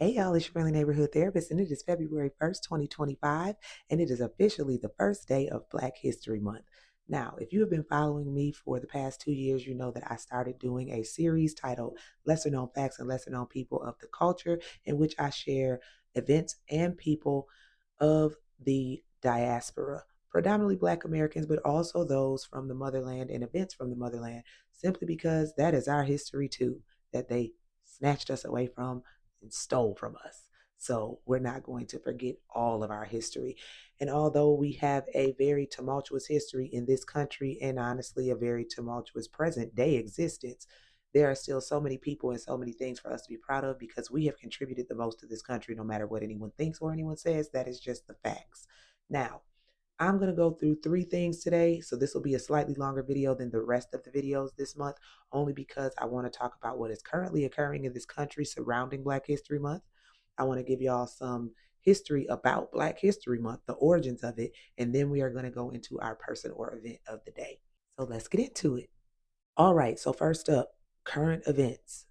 Hey y'all, it's your friendly neighborhood therapist, and it is February 1st, 2025, and it is officially the first day of Black History Month. Now, if you have been following me for the past 2 years, you know that I started doing a series titled Lesser Known Facts and Lesser Known People of the Culture, in which I share events and people of the diaspora, predominantly Black Americans, but also those from the motherland and events from the motherland, simply because that is our history too, that they snatched us away from and stole from us. So we're not going to forget all of our history. And although we have a very tumultuous history in this country and honestly a very tumultuous present day existence, there are still so many people and so many things for us to be proud of because we have contributed the most to this country, no matter what anyone thinks or anyone says. That is just the facts. Now, I'm going to go through 3 things today. So this will be a slightly longer video than the rest of the videos this month, only because I want to talk about what is currently occurring in this country surrounding Black History Month. I want to give y'all some history about Black History Month, the origins of it, and then we are going to go into our person or event of the day. So let's get into it. All right, so first up, current events.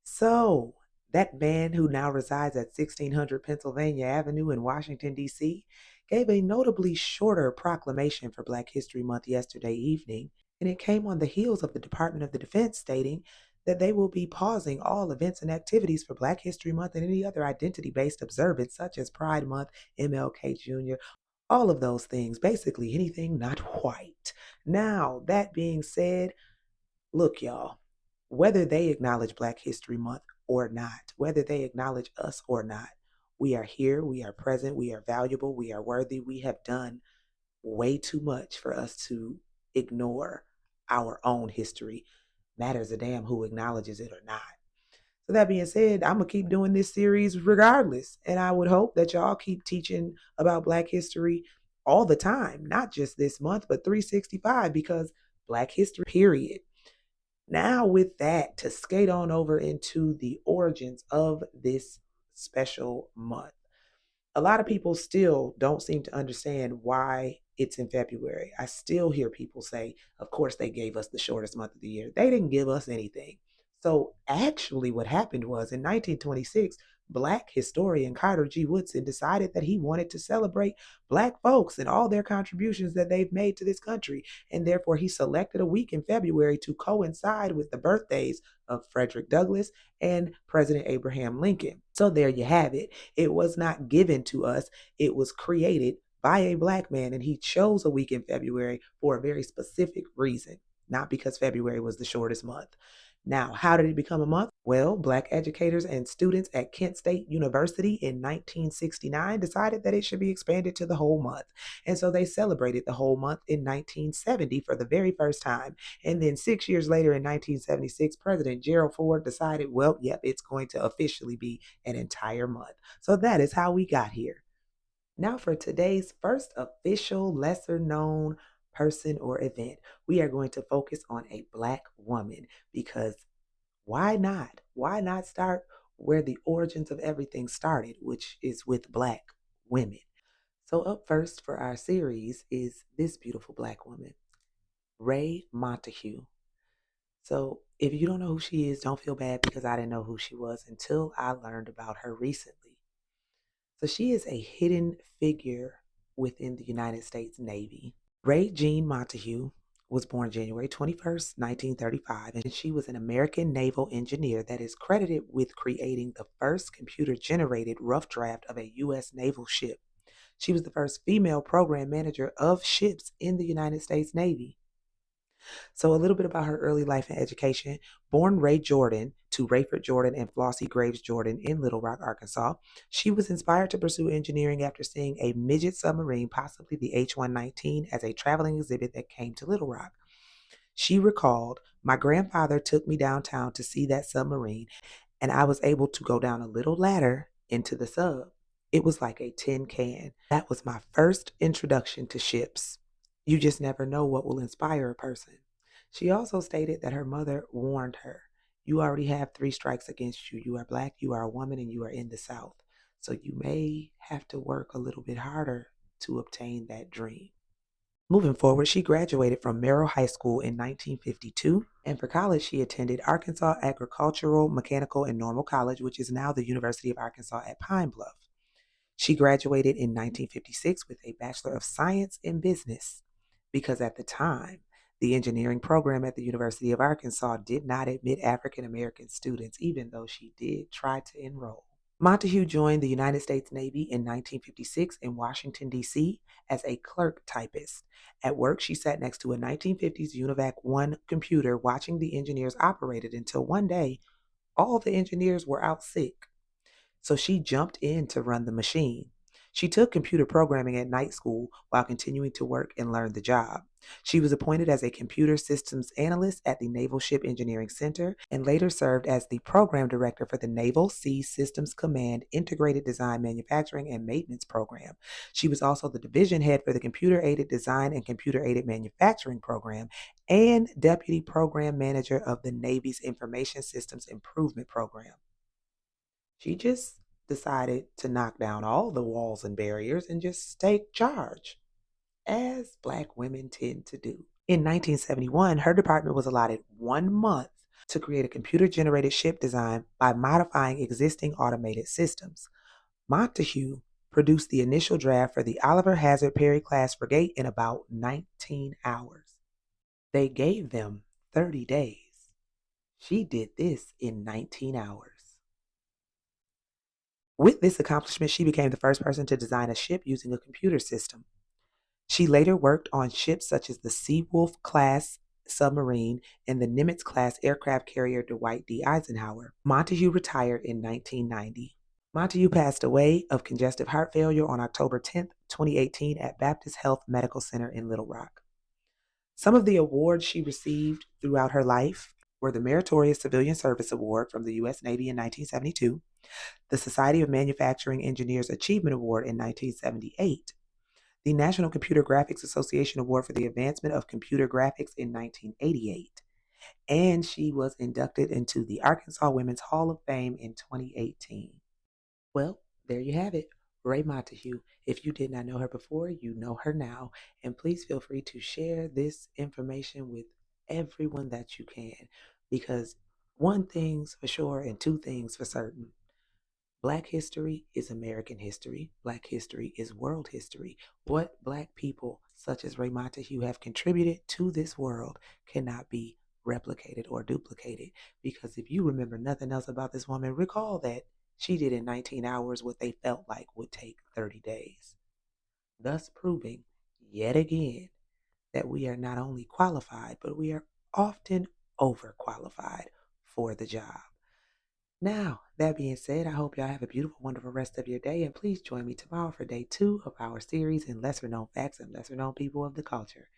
So, that man who now resides at 1600 Pennsylvania Avenue in Washington, D.C., gave a notably shorter proclamation for Black History Month yesterday evening, and it came on the heels of the Department of the Defense stating that they will be pausing all events and activities for Black History Month and any other identity based observance, such as Pride Month, MLK Jr., all of those things, basically anything not white. Now, that being said, look, y'all, whether they acknowledge Black History Month or not, whether they acknowledge us or not, we are here, we are present, we are valuable, we are worthy. We have done way too much for us to ignore our own history. Matters a damn who acknowledges it or not. So that being said, I'm going to keep doing this series regardless. And I would hope that y'all keep teaching about Black history all the time, not just this month, but 365, because Black history, period. Now, with that, to skate on over into the origins of this special month. A lot of people still don't seem to understand why it's in February. I still hear people say, of course, they gave us the shortest month of the year. They didn't give us anything. So, actually, what happened was in 1926, Black historian Carter G. Woodson decided that he wanted to celebrate Black folks and all their contributions that they've made to this country. And therefore, he selected a week in February to coincide with the birthdays of Frederick Douglass and President Abraham Lincoln. So, there you have it. It was not given to us, it was created by a Black man, and he chose a week in February for a very specific reason, not because February was the shortest month. Now, how did it become a month? Well, Black educators and students at Kent State University in 1969 decided that it should be expanded to the whole month. And so they celebrated the whole month in 1970 for the very first time. And then 6 years later in 1976, President Gerald Ford decided, well, yep, it's going to officially be an entire month. So that is how we got here. Now, for today's first official lesser known person or event, we are going to focus on a Black woman because why not? Why not start where the origins of everything started, which is with Black women? So, up first for our series is this beautiful Black woman, Raye Montague. So, if you don't know who she is, don't feel bad because I didn't know who she was until I learned about her recently. So she is a hidden figure within the United States Navy. Raye Jean Montague was born January 21st, 1935, and she was an American naval engineer that is credited with creating the first computer-generated rough draft of a U.S. naval ship. She was the first female program manager of ships in the United States Navy. So, a little bit about her early life and education. Born Ray Jordan to Rayford Jordan and Flossie Graves Jordan in Little Rock, Arkansas, she was inspired to pursue engineering after seeing a midget submarine, possibly the H-119, as a traveling exhibit that came to Little Rock. She recalled, "My grandfather took me downtown to see that submarine, and I was able to go down a little ladder into the sub. It was like a tin can. That was my first introduction to ships. You just never know what will inspire a person." She also stated that her mother warned her, "You already have 3 strikes against you. You are Black, you are a woman, and you are in the South. So you may have to work a little bit harder to obtain that dream." Moving forward, she graduated from Merrill High School in 1952, and for college, she attended Arkansas Agricultural, Mechanical, and Normal College, which is now the University of Arkansas at Pine Bluff. She graduated in 1956 with a Bachelor of Science in Business because at the time, the engineering program at the University of Arkansas did not admit African American students, even though she did try to enroll. Montague joined the United States Navy in 1956 in Washington, D.C. as a clerk typist. At work, she sat next to a 1950s UNIVAC 1 computer watching the engineers operate it until one day all the engineers were out sick. So she jumped in to run the machine. She took computer programming at night school while continuing to work and learn the job. She was appointed as a computer systems analyst at the Naval Ship Engineering Center and later served as the program director for the Naval Sea Systems Command Integrated Design Manufacturing and Maintenance Program. She was also the division head for the Computer Aided Design and Computer Aided Manufacturing Program and deputy program manager of the Navy's Information Systems Improvement Program. She just decided to knock down all the walls and barriers and just take charge, as Black women tend to do. In 1971, her department was allotted 1 month to create a computer generated ship design by modifying existing automated systems. Montague produced the initial draft for the Oliver Hazard Perry class frigate in about 19 hours. They gave them 30 days. She did this in 19 hours. With this accomplishment, she became the first person to design a ship using a computer system. She later worked on ships such as the Seawolf class submarine and the Nimitz class aircraft carrier Dwight D. Eisenhower. Montague retired in 1990. Montague passed away of congestive heart failure on October 10th, 2018 at Baptist Health Medical Center in Little Rock. Some of the awards she received throughout her life were the Meritorious Civilian Service Award from the U.S. Navy in 1972, the Society of Manufacturing Engineers Achievement Award in 1978, the National Computer Graphics Association Award for the Advancement of Computer Graphics in 1988, and she was inducted into the Arkansas Women's Hall of Fame in 2018. Well, there you have it. Raye Montague. If you did not know her before, you know her now. And please feel free to share this information with everyone that you can. Because one thing's for sure and two things for certain. Black history is American history. Black history is world history. What Black people such as Raye Montague have contributed to this world cannot be replicated or duplicated. Because if you remember nothing else about this woman, recall that she did in 19 hours what they felt like would take 30 days. Thus proving yet again that we are not only qualified, but we are often overqualified for the job. Now, that being said, I hope y'all have a beautiful, wonderful rest of your day. And please join me tomorrow for day 2 of our series in lesser known facts and lesser known people of the culture.